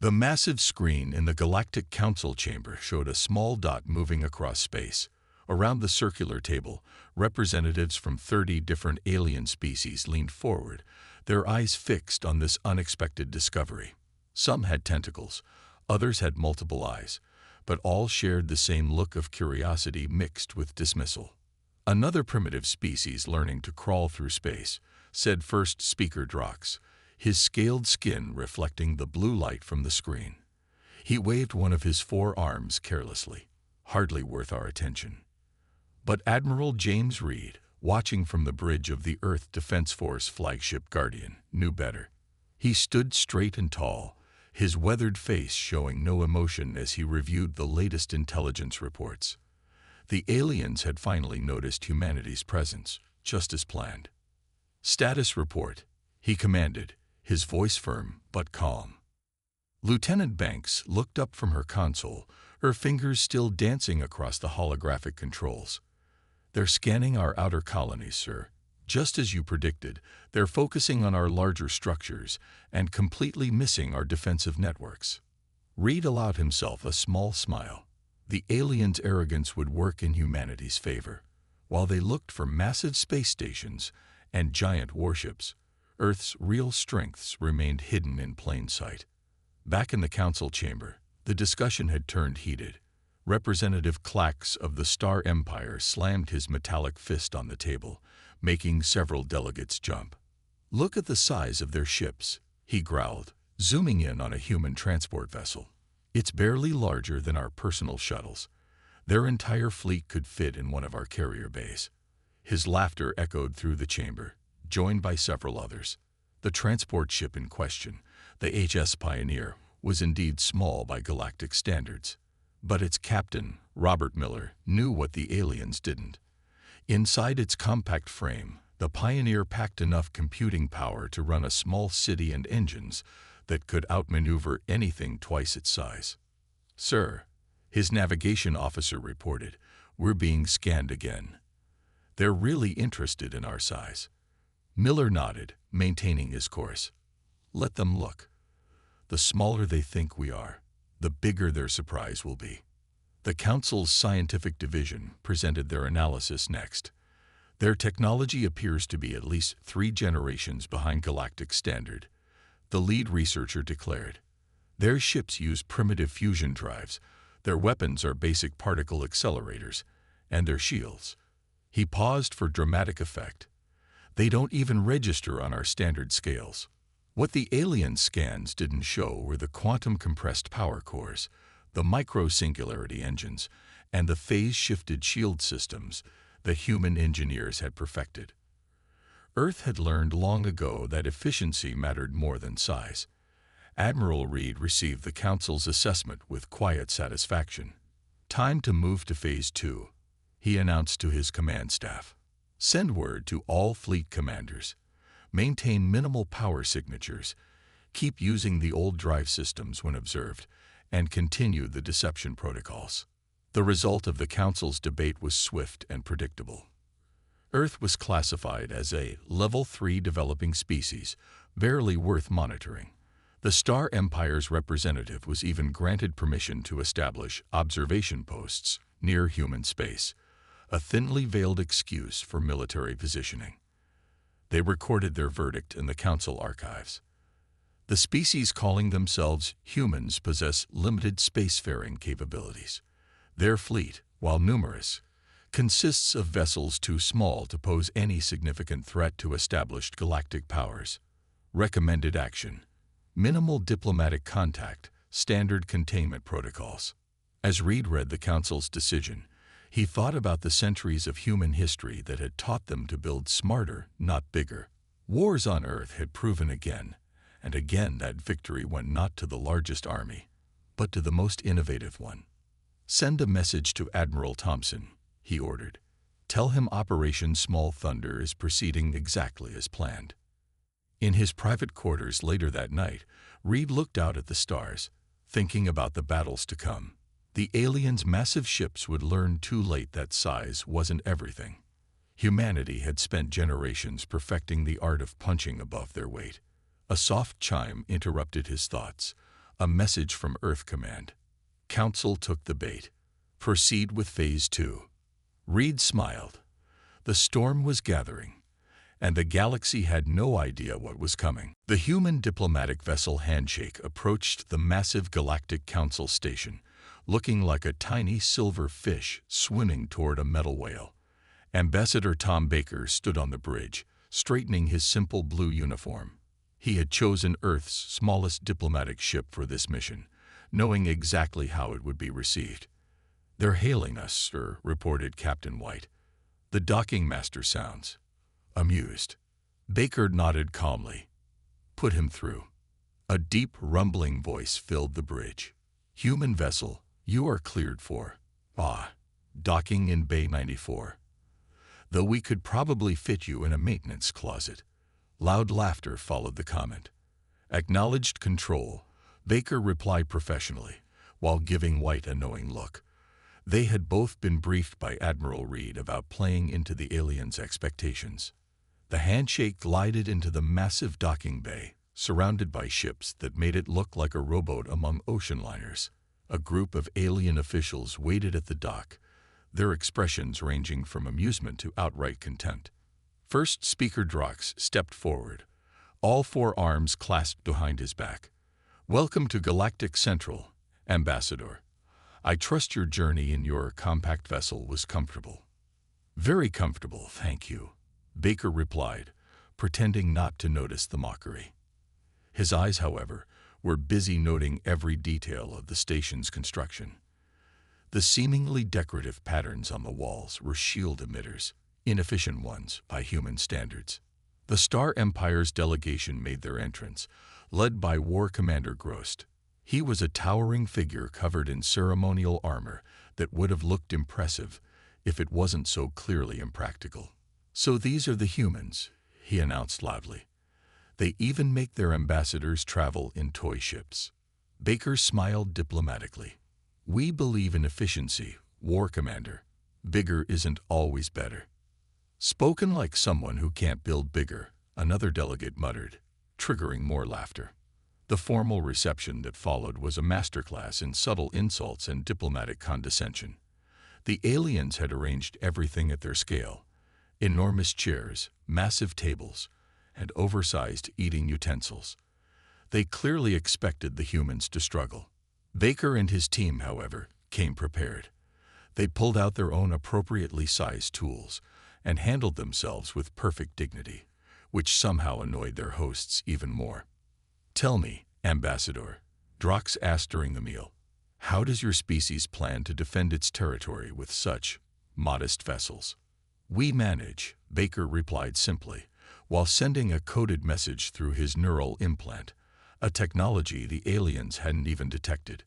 The massive screen in the Galactic Council chamber showed a small dot moving across space. Around the circular table, representatives from 30 different alien species leaned forward, their eyes fixed on this unexpected discovery. Some had tentacles, others had multiple eyes, but all shared the same look of curiosity mixed with dismissal. "Another primitive species learning to crawl through space," said first speaker Drox, his scaled skin reflecting the blue light from the screen. He waved one of his 4 arms carelessly. "Hardly worth our attention." But Admiral James Reed, watching from the bridge of the Earth Defense Force flagship Guardian, knew better. He stood straight and tall, his weathered face showing no emotion as he reviewed the latest intelligence reports. The aliens had finally noticed humanity's presence, just as planned. "Status report," he commanded, his voice firm but calm. Lieutenant Banks looked up from her console, her fingers still dancing across the holographic controls. "They're scanning our outer colonies, sir. Just as you predicted, they're focusing on our larger structures and completely missing our defensive networks." Reed allowed himself a small smile. The aliens' arrogance would work in humanity's favor. While they looked for massive space stations and giant warships, Earth's real strengths remained hidden in plain sight. Back in the council chamber, the discussion had turned heated. Representative Klax of the Star Empire slammed his metallic fist on the table, making several delegates jump. "Look at the size of their ships," he growled, zooming in on a human transport vessel. "It's barely larger than our personal shuttles. Their entire fleet could fit in one of our carrier bays." His laughter echoed through the chamber, joined by several others. The transport ship in question, the HS Pioneer, was indeed small by galactic standards. But its captain, Robert Miller, knew what the aliens didn't. Inside its compact frame, the Pioneer packed enough computing power to run a small city and engines that could outmaneuver anything twice its size. "Sir," his navigation officer reported, "we're being scanned again. They're really interested in our size." Miller nodded, maintaining his course. "Let them look. The smaller they think we are, the bigger their surprise will be." The Council's scientific division presented their analysis next. "Their technology appears to be at least 3 generations behind galactic standard," the lead researcher declared. "Their ships use primitive fusion drives, their weapons are basic particle accelerators, and their shields." He paused for dramatic effect. "They don't even register on our standard scales." What the alien scans didn't show were the quantum-compressed power cores, the micro-singularity engines, and the phase-shifted shield systems that human engineers had perfected. Earth had learned long ago that efficiency mattered more than size. Admiral Reed received the Council's assessment with quiet satisfaction. "Time to move to Phase 2, he announced to his command staff. "Send word to all fleet commanders. Maintain minimal power signatures, keep using the old drive systems when observed, and continue the deception protocols." The result of the Council's debate was swift and predictable. Earth was classified as a Level 3 developing species, barely worth monitoring. The Star Empire's representative was even granted permission to establish observation posts near human space, a thinly veiled excuse for military positioning. They recorded their verdict in the Council archives. The species calling themselves humans possess limited spacefaring capabilities. Their fleet, while numerous, consists of vessels too small to pose any significant threat to established galactic powers. Recommended action: minimal diplomatic contact, standard containment protocols. As Reed read the Council's decision, he thought about the centuries of human history that had taught them to build smarter, not bigger. Wars on Earth had proven again and again that victory went not to the largest army, but to the most innovative one. "Send a message to Admiral Thompson," he ordered. "Tell him Operation Small Thunder is proceeding exactly as planned." In his private quarters later that night, Reed looked out at the stars, thinking about the battles to come. The aliens' massive ships would learn too late that size wasn't everything. Humanity had spent generations perfecting the art of punching above their weight. A soft chime interrupted his thoughts, A message from Earth Command. Council took the bait. Proceed with Phase 2. Reed smiled. The storm was gathering, and the galaxy had no idea what was coming. The human diplomatic vessel Handshake approached the massive Galactic Council station, looking like a tiny silver fish swimming toward a metal whale. Ambassador Tom Baker stood on the bridge, straightening his simple blue uniform. He had chosen Earth's smallest diplomatic ship for this mission, knowing exactly how it would be received. "They're hailing us, sir," reported Captain White. "The docking master sounds." Amused. Baker nodded calmly. "Put him through." A deep, rumbling voice filled the bridge. "Human vessel, you are cleared for docking in Bay 94. Though we could probably fit you in a maintenance closet." Loud laughter followed the comment. "Acknowledged control," Baker replied professionally, while giving White a knowing look. They had both been briefed by Admiral Reed about playing into the aliens' expectations. The Handshake glided into the massive docking bay, surrounded by ships that made it look like a rowboat among ocean liners. A group of alien officials waited at the dock, their expressions ranging from amusement to outright contempt. First Speaker Drox stepped forward, all four arms clasped behind his back. "Welcome to Galactic Central, Ambassador. I trust your journey in your compact vessel was comfortable." "Very comfortable, thank you," Baker replied, pretending not to notice the mockery. His eyes, however, were busy noting every detail of the station's construction. The seemingly decorative patterns on the walls were shield emitters, inefficient ones by human standards. The Star Empire's delegation made their entrance, led by War Commander Grost. He was a towering figure covered in ceremonial armor that would have looked impressive if it wasn't so clearly impractical. "So these are the humans," he announced loudly. "They even make their ambassadors travel in toy ships." Baker smiled diplomatically. "We believe in efficiency, War Commander. Bigger isn't always better." "Spoken like someone who can't build bigger," another delegate muttered, triggering more laughter. The formal reception that followed was a masterclass in subtle insults and diplomatic condescension. The aliens had arranged everything at their scale: enormous chairs, massive tables, and oversized eating utensils. They clearly expected the humans to struggle. Baker and his team, however, came prepared. They pulled out their own appropriately sized tools and handled themselves with perfect dignity, which somehow annoyed their hosts even more. "Tell me, Ambassador," Drox asked during the meal, "how does your species plan to defend its territory with such modest vessels?" "We manage," Baker replied simply, while sending a coded message through his neural implant, a technology the aliens hadn't even detected.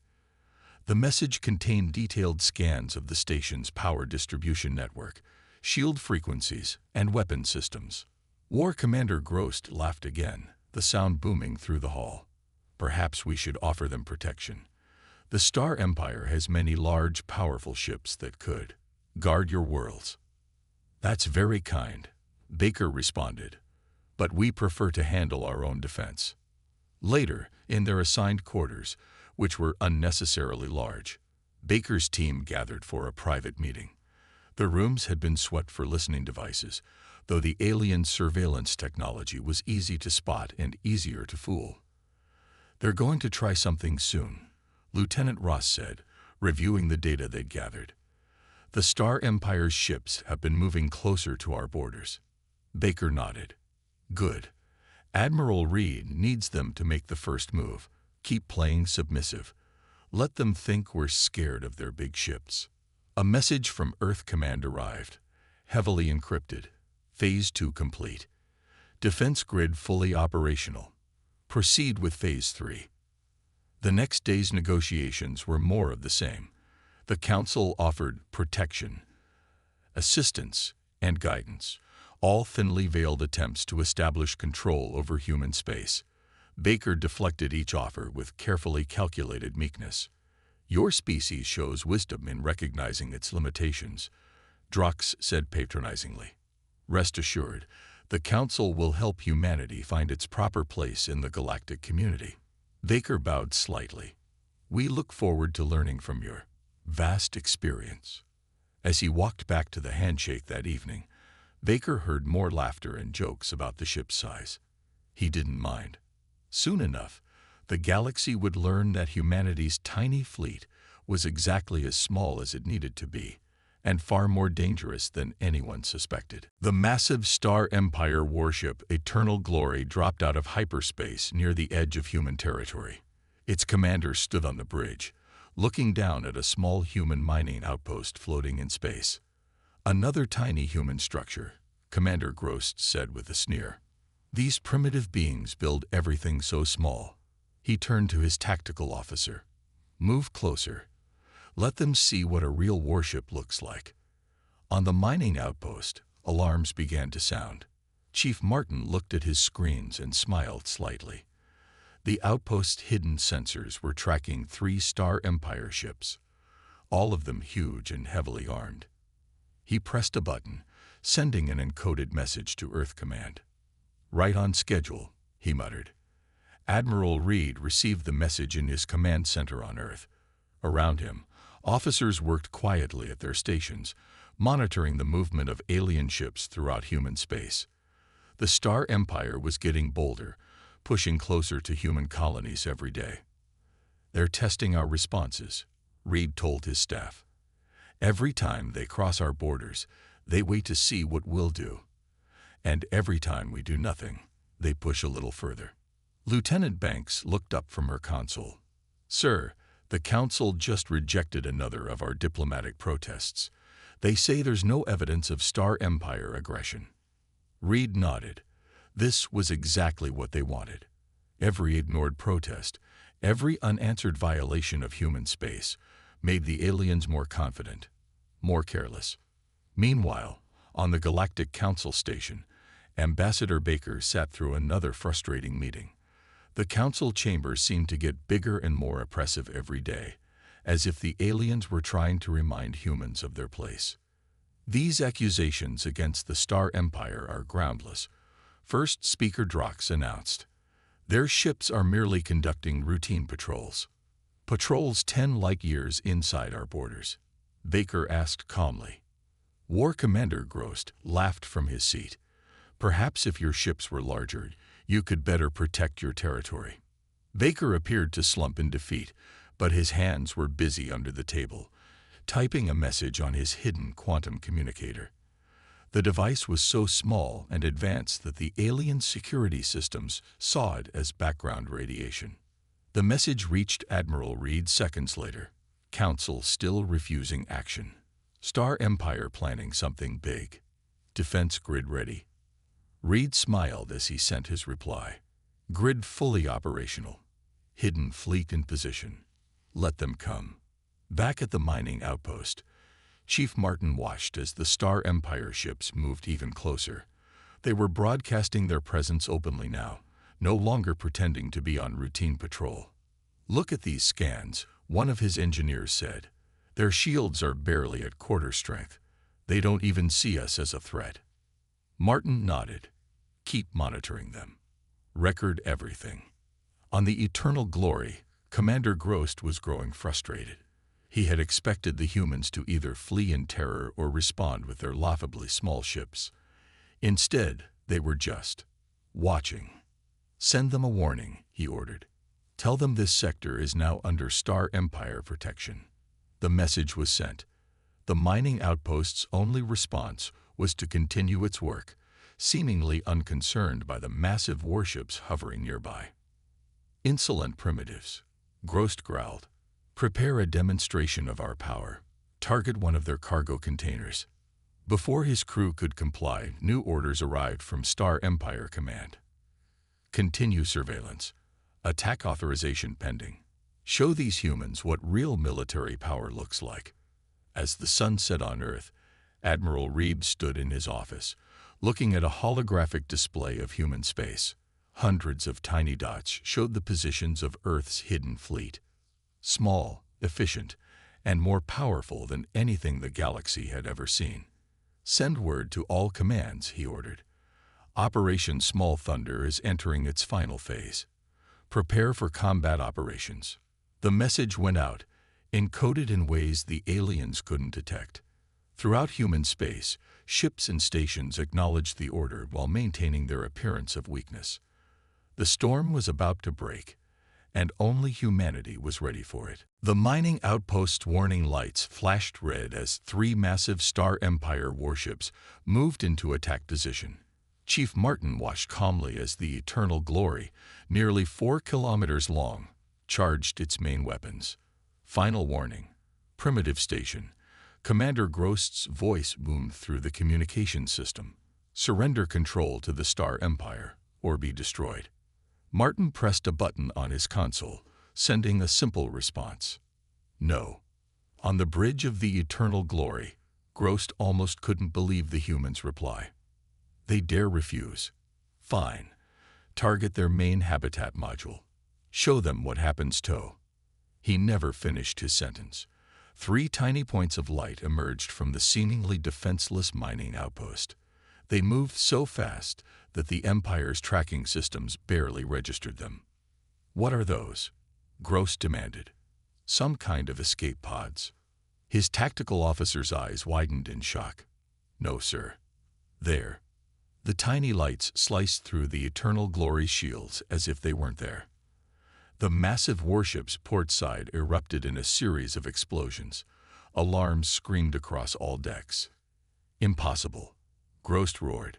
The message contained detailed scans of the station's power distribution network, shield frequencies, and weapon systems. War Commander Grost laughed again, the sound booming through the hall. "Perhaps we should offer them protection. The Star Empire has many large, powerful ships that could guard your worlds." "That's very kind," Baker responded, "but we prefer to handle our own defense." Later, in their assigned quarters, which were unnecessarily large, Baker's team gathered for a private meeting. The rooms had been swept for listening devices, though the alien surveillance technology was easy to spot and easier to fool. "They're going to try something soon," Lieutenant Ross said, reviewing the data they'd gathered. "The Star Empire's ships have been moving closer to our borders." Baker nodded. "Good. Admiral Reed needs them to make the first move. Keep playing submissive. Let them think we're scared of their big ships." A message from Earth Command arrived, heavily encrypted. Phase 2 complete. Defense grid fully operational. Proceed with Phase 3. The next day's negotiations were more of the same. The Council offered protection, assistance, and guidance, all thinly veiled attempts to establish control over human space. Baker deflected each offer with carefully calculated meekness. "Your species shows wisdom in recognizing its limitations," Drox said patronizingly. "Rest assured, the Council will help humanity find its proper place in the galactic community." Baker bowed slightly. "We look forward to learning from your vast experience." As he walked back to the handshake that evening, Baker heard more laughter and jokes about the ship's size. He didn't mind. Soon enough, the galaxy would learn that humanity's tiny fleet was exactly as small as it needed to be, and far more dangerous than anyone suspected. The massive Star Empire warship Eternal Glory dropped out of hyperspace near the edge of human territory. Its commander stood on the bridge, looking down at a small human mining outpost floating in space. "Another tiny human structure," Commander Grost said with a sneer. "These primitive beings build everything so small." He turned to his tactical officer. "Move closer. Let them see what a real warship looks like." On the mining outpost, alarms began to sound. Chief Martin looked at his screens and smiled slightly. The outpost's hidden sensors were tracking 3 Star Empire ships, all of them huge and heavily armed. He pressed a button, sending an encoded message to Earth Command. "Right on schedule," he muttered. Admiral Reed received the message in his command center on Earth. Around him, officers worked quietly at their stations, monitoring the movement of alien ships throughout human space. The Star Empire was getting bolder, pushing closer to human colonies every day. "They're testing our responses," Reed told his staff. "Every time they cross our borders, they wait to see what we'll do. And every time we do nothing, they push a little further." Lieutenant Banks looked up from her console. "Sir, the Council just rejected another of our diplomatic protests. They say there's no evidence of Star Empire aggression." Reed nodded. This was exactly what they wanted. Every ignored protest, every unanswered violation of human space, made the aliens more confident, more careless. Meanwhile, on the Galactic Council station, Ambassador Baker sat through another frustrating meeting. The council chambers seemed to get bigger and more oppressive every day, as if the aliens were trying to remind humans of their place. "These accusations against the Star Empire are groundless," First Speaker Drox announced. "Their ships are merely conducting routine patrols. Patrols 10 light years inside our borders." Baker asked calmly. War Commander Grost laughed from his seat. "Perhaps if your ships were larger, you could better protect your territory." Baker appeared to slump in defeat, but his hands were busy under the table, typing a message on his hidden quantum communicator. The device was so small and advanced that the alien security systems saw it as background radiation. The message reached Admiral Reed seconds later. "Council still refusing action. Star Empire planning something big. Defense grid ready." Reed smiled as he sent his reply. "Grid fully operational. Hidden fleet in position. Let them come." Back at the mining outpost, Chief Martin watched as the Star Empire ships moved even closer. They were broadcasting their presence openly now, no longer pretending to be on routine patrol. "Look at these scans," one of his engineers said. "Their shields are barely at quarter strength. They don't even see us as a threat." Martin nodded. "Keep monitoring them. Record everything." On the Eternal Glory, Commander Grost was growing frustrated. He had expected the humans to either flee in terror or respond with their laughably small ships. Instead, they were just watching. "Send them a warning," he ordered. "Tell them this sector is now under Star Empire protection." The message was sent. The mining outpost's only response was to continue its work, seemingly unconcerned by the massive warships hovering nearby. "Insolent primitives," Grost growled. "Prepare a demonstration of our power. Target one of their cargo containers." Before his crew could comply, new orders arrived from Star Empire Command. "Continue surveillance. Attack authorization pending. Show these humans what real military power looks like." As the sun set on Earth, Admiral Reed stood in his office, looking at a holographic display of human space. Hundreds of tiny dots showed the positions of Earth's hidden fleet. Small, efficient, and more powerful than anything the galaxy had ever seen. "Send word to all commands," he ordered. "Operation Small Thunder is entering its final phase. Prepare for combat operations. The message went out, encoded in ways the aliens couldn't detect. Throughout human space, ships and stations acknowledged the order while maintaining their appearance of weakness. The storm was about to break, and only humanity was ready for it. The mining outpost's warning lights flashed red as 3 massive Star Empire warships moved into attack position. Chief Martin watched calmly as the Eternal Glory, nearly 4 kilometers long, charged its main weapons. Final warning. Primitive station. Commander Grost's voice boomed through the communication system. Surrender control to the Star Empire, or be destroyed. Martin pressed a button on his console, sending a simple response. No. On the bridge of the Eternal Glory, Grost almost couldn't believe the humans' reply. They dare refuse. Fine. Target their main habitat module. Show them what happens to. He never finished his sentence. 3 tiny points of light emerged from the seemingly defenseless mining outpost. They moved so fast that the Empire's tracking systems barely registered them. What are those? Grost demanded. Some kind of escape pods. His tactical officer's eyes widened in shock. No, sir. There. The tiny lights sliced through the Eternal Glory shields as if they weren't there. The massive warship's port side erupted in a series of explosions. Alarms screamed across all decks. Impossible. Grost roared.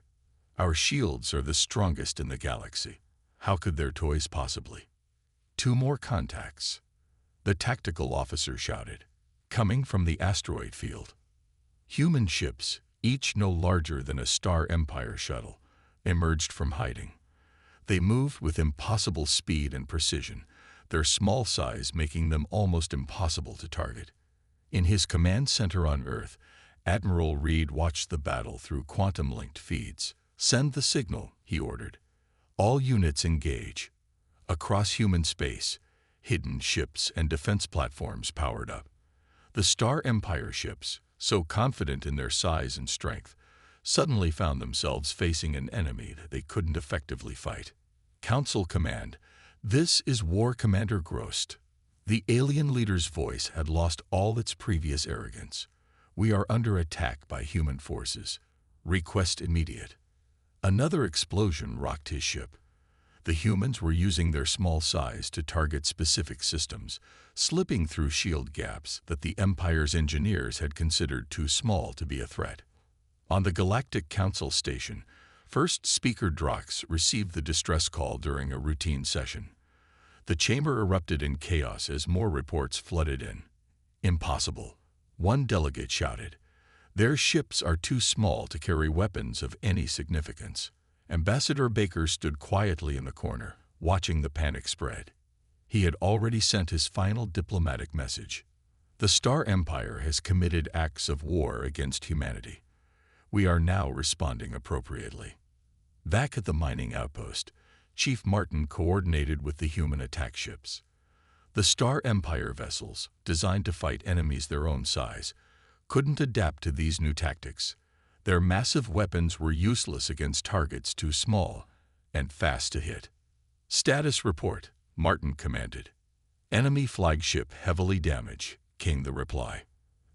Our shields are the strongest in the galaxy. How could their toys possibly? 2 more contacts. The tactical officer shouted, coming from the asteroid field. Human ships, each no larger than a Star Empire shuttle, emerged from hiding. They moved with impossible speed and precision, their small size making them almost impossible to target. In his command center on Earth, Admiral Reed watched the battle through quantum-linked feeds. Send the signal, he ordered. All units engage. Across human space, hidden ships and defense platforms powered up. The Star Empire ships, so confident in their size and strength, suddenly found themselves facing an enemy that they couldn't effectively fight. Council Command, this is War Commander Grost. The alien leader's voice had lost all its previous arrogance. We are under attack by human forces. Request immediate. Another explosion rocked his ship. The humans were using their small size to target specific systems, slipping through shield gaps that the Empire's engineers had considered too small to be a threat. On the Galactic Council station, First Speaker Drox received the distress call during a routine session. The chamber erupted in chaos as more reports flooded in. Impossible. One delegate shouted. Their ships are too small to carry weapons of any significance. Ambassador Baker stood quietly in the corner, watching the panic spread. He had already sent his final diplomatic message. The Star Empire has committed acts of war against humanity. We are now responding appropriately. Back at the mining outpost, Chief Martin coordinated with the human attack ships. The Star Empire vessels, designed to fight enemies their own size, couldn't adapt to these new tactics. Their massive weapons were useless against targets too small and fast to hit. Status report, Martin commanded. Enemy flagship heavily damaged, came the reply.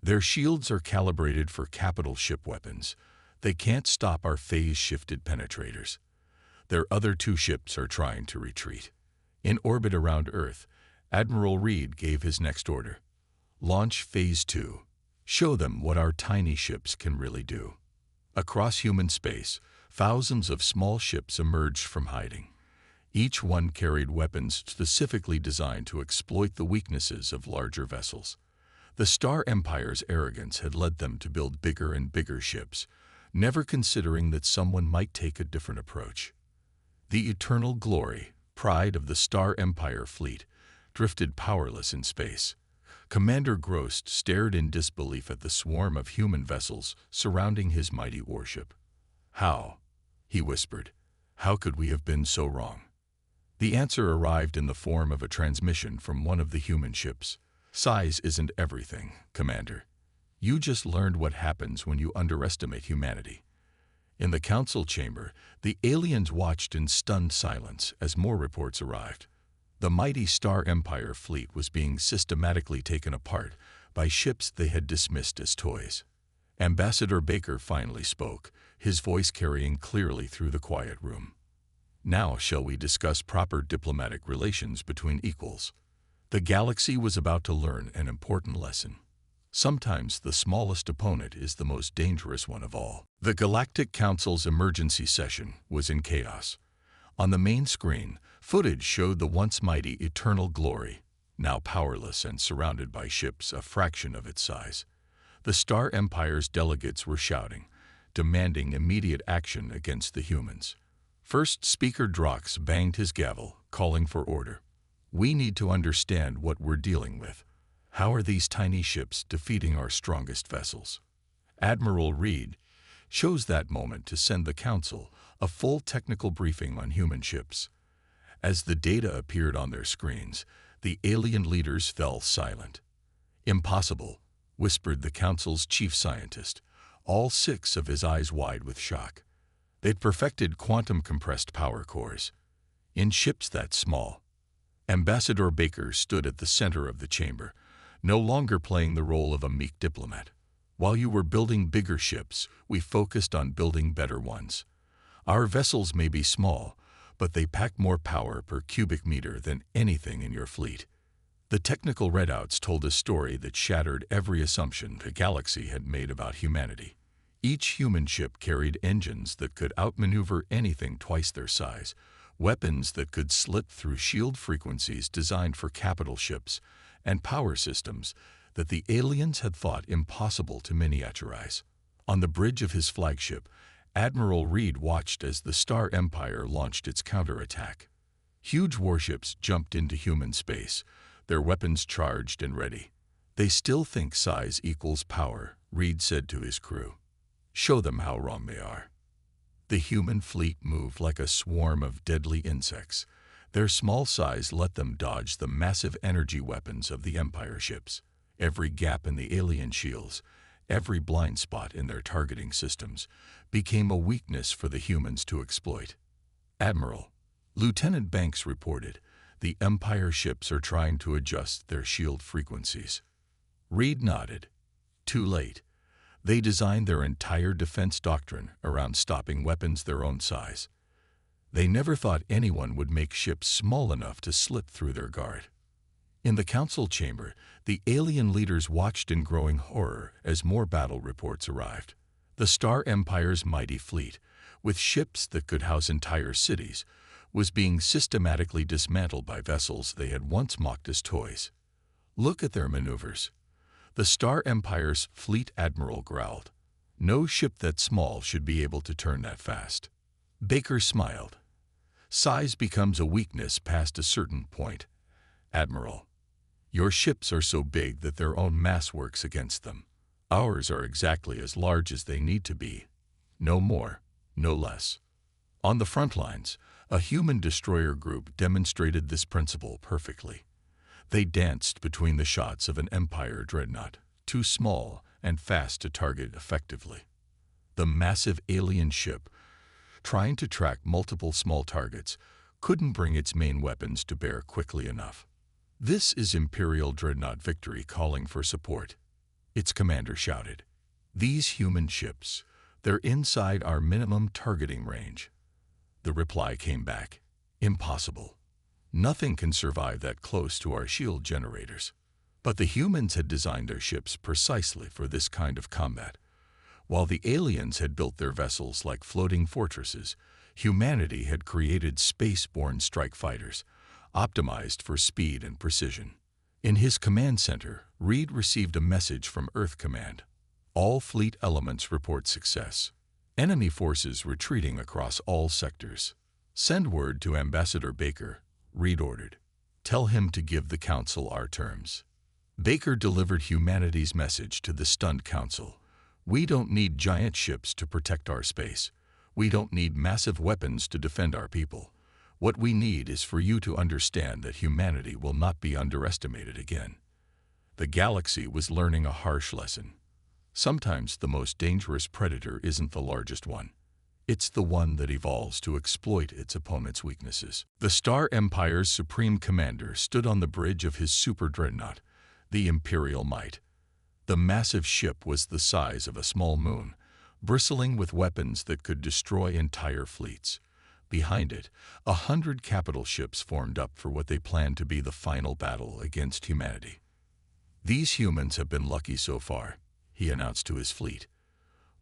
Their shields are calibrated for capital ship weapons. They can't stop our phase-shifted penetrators. Their other 2 ships are trying to retreat. In orbit around Earth, Admiral Reed gave his next order. Launch Phase 2. Show them what our tiny ships can really do. Across human space, thousands of small ships emerged from hiding. Each one carried weapons specifically designed to exploit the weaknesses of larger vessels. The Star Empire's arrogance had led them to build bigger and bigger ships, never considering that someone might take a different approach. The Eternal Glory, pride of the Star Empire fleet, drifted powerless in space. Commander Grost stared in disbelief at the swarm of human vessels surrounding his mighty warship. How? He whispered. How could we have been so wrong? The answer arrived in the form of a transmission from one of the human ships. Size isn't everything, Commander. You just learned what happens when you underestimate humanity. In the council chamber, the aliens watched in stunned silence as more reports arrived. The mighty Star Empire fleet was being systematically taken apart by ships they had dismissed as toys. Ambassador Baker finally spoke, his voice carrying clearly through the quiet room. Now shall we discuss proper diplomatic relations between equals? The galaxy was about to learn an important lesson. Sometimes the smallest opponent is the most dangerous one of all. The Galactic Council's emergency session was in chaos. On the main screen, footage showed the once mighty Eternal Glory, now powerless and surrounded by ships a fraction of its size. The Star Empire's delegates were shouting, demanding immediate action against the humans. First Speaker Drox banged his gavel, calling for order. We need to understand what we're dealing with. How are these tiny ships defeating our strongest vessels? Admiral Reed chose that moment to send the Council a full technical briefing on human ships. As the data appeared on their screens, the alien leaders fell silent. Impossible, whispered the Council's chief scientist, all six of his eyes wide with shock. They'd perfected quantum-compressed power cores. In ships that small. Ambassador Baker stood at the center of the chamber, no longer playing the role of a meek diplomat. While you were building bigger ships, we focused on building better ones. Our vessels may be small, but they pack more power per cubic meter than anything in your fleet. The technical readouts told a story that shattered every assumption the galaxy had made about humanity. Each human ship carried engines that could outmaneuver anything twice their size, weapons that could slip through shield frequencies designed for capital ships, and power systems that the aliens had thought impossible to miniaturize. On the bridge of his flagship, Admiral Reed watched as the Star Empire launched its counterattack. Huge warships jumped into human space, their weapons charged and ready. They still think size equals power, Reed said to his crew. Show them how wrong they are. The human fleet moved like a swarm of deadly insects. Their small size let them dodge the massive energy weapons of the Empire ships. Every gap in the alien shields, every blind spot in their targeting systems, became a weakness for the humans to exploit. Admiral, Lieutenant Banks reported, the Empire ships are trying to adjust their shield frequencies. Reed nodded. Too late. They designed their entire defense doctrine around stopping weapons their own size. They never thought anyone would make ships small enough to slip through their guard. In the council chamber, the alien leaders watched in growing horror as more battle reports arrived. The Star Empire's mighty fleet, with ships that could house entire cities, was being systematically dismantled by vessels they had once mocked as toys. Look at their maneuvers. The Star Empire's fleet admiral growled. No ship that small should be able to turn that fast. Baker smiled. Size becomes a weakness past a certain point. Admiral, your ships are so big that their own mass works against them. Ours are exactly as large as they need to be. No more, no less. On the front lines, a human destroyer group demonstrated this principle perfectly. They danced between the shots of an Empire dreadnought, too small and fast to target effectively. The massive alien ship, trying to track multiple small targets, couldn't bring its main weapons to bear quickly enough. This is Imperial Dreadnought Victory calling for support. Its commander shouted. These human ships, they're inside our minimum targeting range. The reply came back. Impossible. Nothing can survive that close to our shield generators. But the humans had designed their ships precisely for this kind of combat. While the aliens had built their vessels like floating fortresses, humanity had created space-borne strike fighters, optimized for speed and precision. In his command center, Reed received a message from Earth Command. All fleet elements report success. Enemy forces retreating across all sectors. Send word to Ambassador Baker, Reed ordered. Tell him to give the Council our terms. Baker delivered humanity's message to the stunned Council. We don't need giant ships to protect our space. We don't need massive weapons to defend our people. What we need is for you to understand that humanity will not be underestimated again. The galaxy was learning a harsh lesson. Sometimes the most dangerous predator isn't the largest one. It's the one that evolves to exploit its opponent's weaknesses. The Star Empire's supreme commander stood on the bridge of his super dreadnought, the Imperial Might. The massive ship was the size of a small moon, bristling with weapons that could destroy entire fleets. Behind it, 100 capital ships formed up for what they planned to be the final battle against humanity. "These humans have been lucky so far," he announced to his fleet.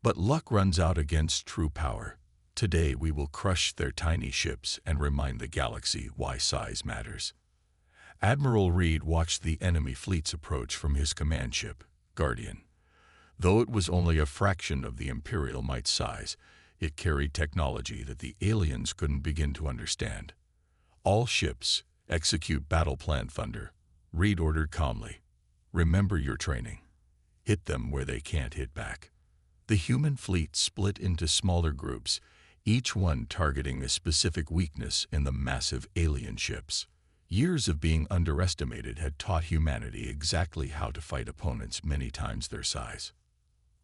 "But luck runs out against true power. Today we will crush their tiny ships and remind the galaxy why size matters." Admiral Reed watched the enemy fleets approach from his command ship, Guardian. Though it was only a fraction of the Imperial Might's size, it carried technology that the aliens couldn't begin to understand. "All ships, execute Battle Plan Thunder," Reed ordered calmly. "Remember your training. Hit them where they can't hit back." The human fleet split into smaller groups, each one targeting a specific weakness in the massive alien ships. Years of being underestimated had taught humanity exactly how to fight opponents many times their size.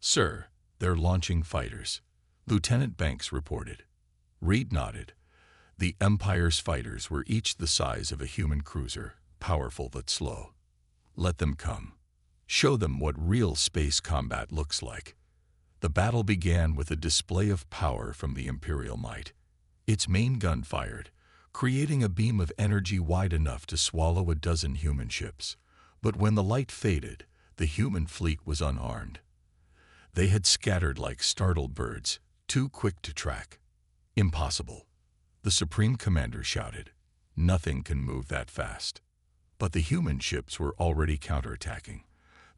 "Sir, they're launching fighters," Lieutenant Banks reported. Reed nodded. The Empire's fighters were each the size of a human cruiser, powerful but slow. "Let them come. Show them what real space combat looks like." The battle began with a display of power from the Imperial Might. Its main gun fired, creating a beam of energy wide enough to swallow a dozen human ships. But when the light faded, the human fleet was unarmed. They had scattered like startled birds, too quick to track. "Impossible," the Supreme Commander shouted. "Nothing can move that fast." But the human ships were already counterattacking.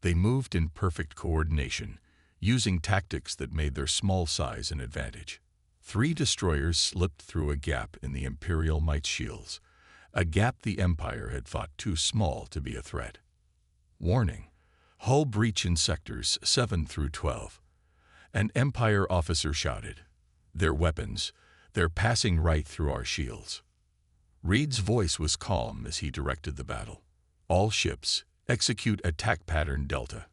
They moved in perfect coordination, using tactics that made their small size an advantage. 3 destroyers slipped through a gap in the Imperial Might's shields, a gap the Empire had thought too small to be a threat. "Warning: hull breach in sectors 7 through 12. An Empire officer shouted. "Their weapons, they're passing right through our shields." Reed's voice was calm as he directed the battle. "All ships, execute attack pattern Delta.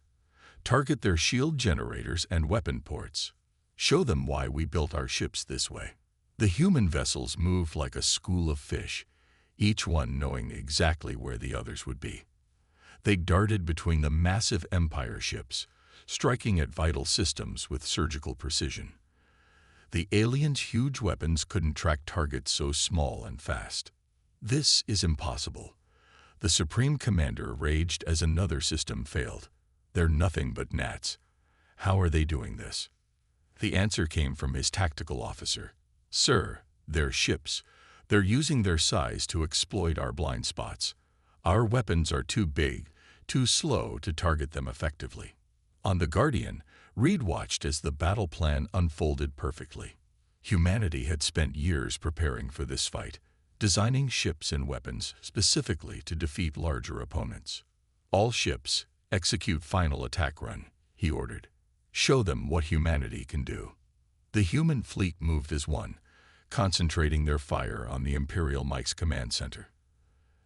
Target their shield generators and weapon ports. Show them why we built our ships this way." The human vessels moved like a school of fish, each one knowing exactly where the others would be. They darted between the massive Empire ships, striking at vital systems with surgical precision. The aliens' huge weapons couldn't track targets so small and fast. "This is impossible," the Supreme Commander raged as another system failed. "They're nothing but gnats. How are they doing this?" The answer came from his tactical officer. "Sir, they're ships. They're using their size to exploit our blind spots. Our weapons are too big, too slow to target them effectively." On the Guardian, Reed watched as the battle plan unfolded perfectly. Humanity had spent years preparing for this fight, designing ships and weapons specifically to defeat larger opponents. "All ships, execute final attack run," he ordered. "Show them what humanity can do." The human fleet moved as one, concentrating their fire on the Imperial Might's command center.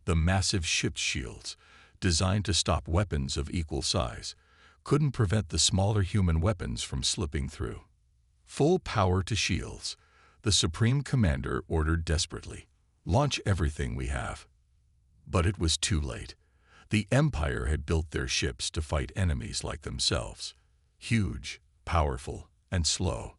The massive ship's shields, designed to stop weapons of equal size, couldn't prevent the smaller human weapons from slipping through. "Full power to shields," the Supreme Commander ordered desperately. "Launch everything we have." But it was too late. The Empire had built their ships to fight enemies like themselves, huge, powerful, and slow.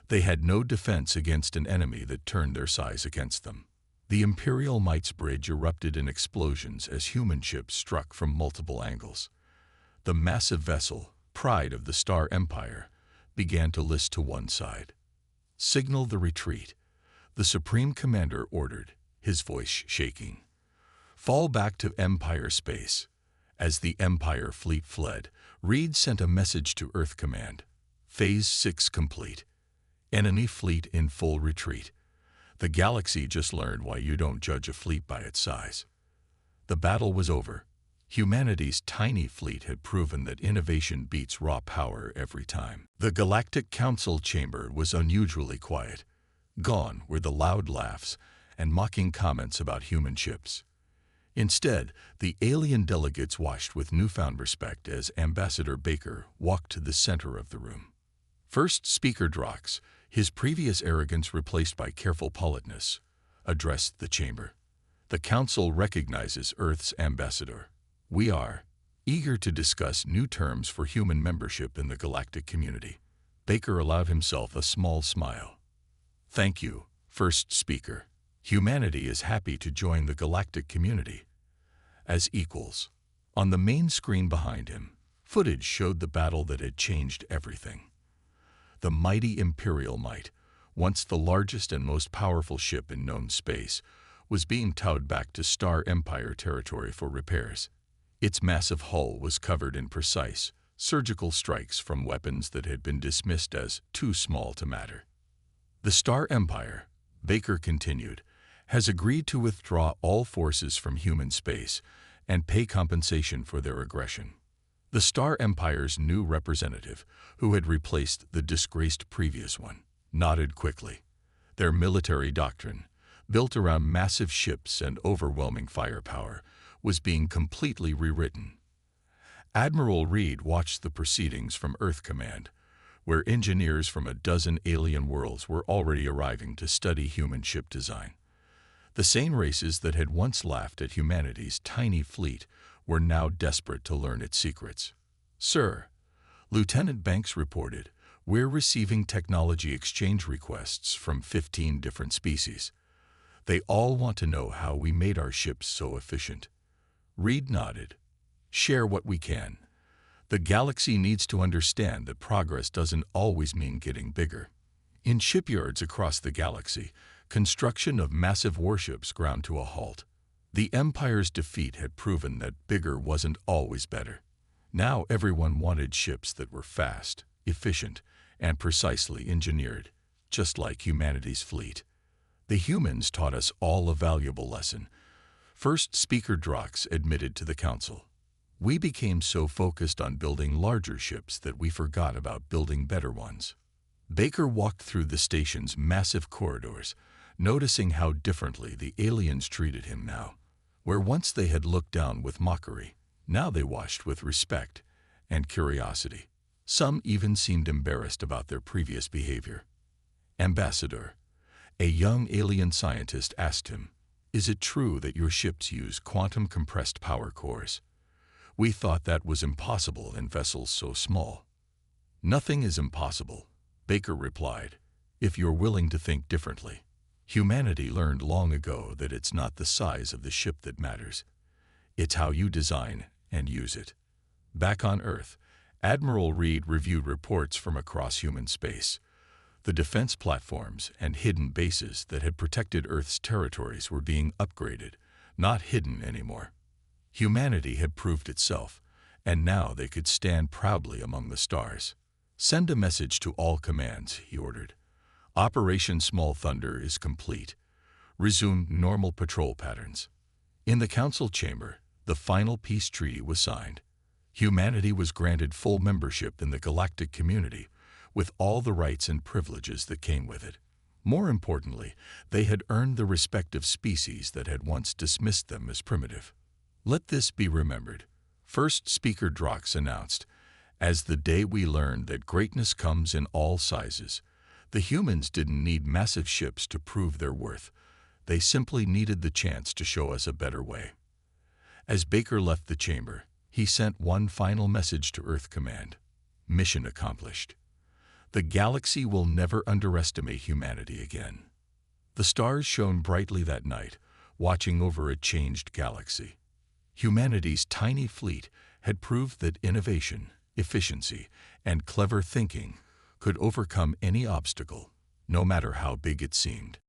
They had no defense against an enemy that turned their size against them. The Imperial Might's bridge erupted in explosions as human ships struck from multiple angles. The massive vessel, pride of the Star Empire, began to list to one side. "Signal the retreat," the Supreme Commander ordered, his voice shaking. "Fall back to Empire space." As the Empire fleet fled, Reed sent a message to Earth Command. "Phase 6 complete. Enemy fleet in full retreat. The galaxy just learned why you don't judge a fleet by its size." The battle was over. Humanity's tiny fleet had proven that innovation beats raw power every time. The Galactic Council chamber was unusually quiet. Gone were the loud laughs and mocking comments about human ships. Instead, the alien delegates watched with newfound respect as Ambassador Baker walked to the center of the room. First Speaker Drox, his previous arrogance replaced by careful politeness, addressed the chamber. The Council recognizes Earth's ambassador. We are eager to discuss new terms for human membership in the galactic community. Baker allowed himself a small smile. Thank you, First Speaker. Humanity is happy to join the galactic community as equals. On the main screen behind him, footage showed the battle that had changed everything. The mighty Imperial Might, once the largest and most powerful ship in known space, was being towed back to Star Empire territory for repairs. Its massive hull was covered in precise, surgical strikes from weapons that had been dismissed as too small to matter. The Star Empire, Baker continued, has agreed to withdraw all forces from human space and pay compensation for their aggression. The Star Empire's new representative, who had replaced the disgraced previous one, nodded quickly. Their military doctrine, built around massive ships and overwhelming firepower, was being completely rewritten. Admiral Reed watched the proceedings from Earth Command, where engineers from a dozen alien worlds were already arriving to study human ship design. The same races that had once laughed at humanity's tiny fleet were now desperate to learn its secrets. Sir, Lieutenant Banks reported, we're receiving technology exchange requests from 15 different species. They all want to know how we made our ships so efficient. Reed nodded. Share what we can. The galaxy needs to understand that progress doesn't always mean getting bigger. In shipyards across the galaxy, construction of massive warships ground to a halt. The Empire's defeat had proven that bigger wasn't always better. Now everyone wanted ships that were fast, efficient, and precisely engineered, just like humanity's fleet. The humans taught us all a valuable lesson. First Speaker Drox admitted to the Council. We became so focused on building larger ships that we forgot about building better ones. Baker walked through the station's massive corridors, noticing how differently the aliens treated him now. Where once they had looked down with mockery, now they watched with respect and curiosity. Some even seemed embarrassed about their previous behavior. Ambassador, a young alien scientist asked him, is it true that your ships use quantum-compressed power cores? We thought that was impossible in vessels so small. Nothing is impossible, Baker replied, if you're willing to think differently. Humanity learned long ago that it's not the size of the ship that matters. It's how you design and use it. Back on Earth, Admiral Reed reviewed reports from across human space. The defense platforms and hidden bases that had protected Earth's territories were being upgraded, not hidden anymore. Humanity had proved itself, and now they could stand proudly among the stars. Send a message to all commands, he ordered. Operation Small Thunder is complete. Resume normal patrol patterns. In the Council chamber, the final peace treaty was signed. Humanity was granted full membership in the galactic community, with all the rights and privileges that came with it. More importantly, they had earned the respect of species that had once dismissed them as primitive. Let this be remembered, First Speaker Drox announced, as the day we learned that greatness comes in all sizes. The humans didn't need massive ships to prove their worth. They simply needed the chance to show us a better way. As Baker left the chamber, he sent one final message to Earth Command. Mission accomplished. The galaxy will never underestimate humanity again. The stars shone brightly that night, watching over a changed galaxy. Humanity's tiny fleet had proved that innovation, efficiency, and clever thinking could overcome any obstacle, no matter how big it seemed.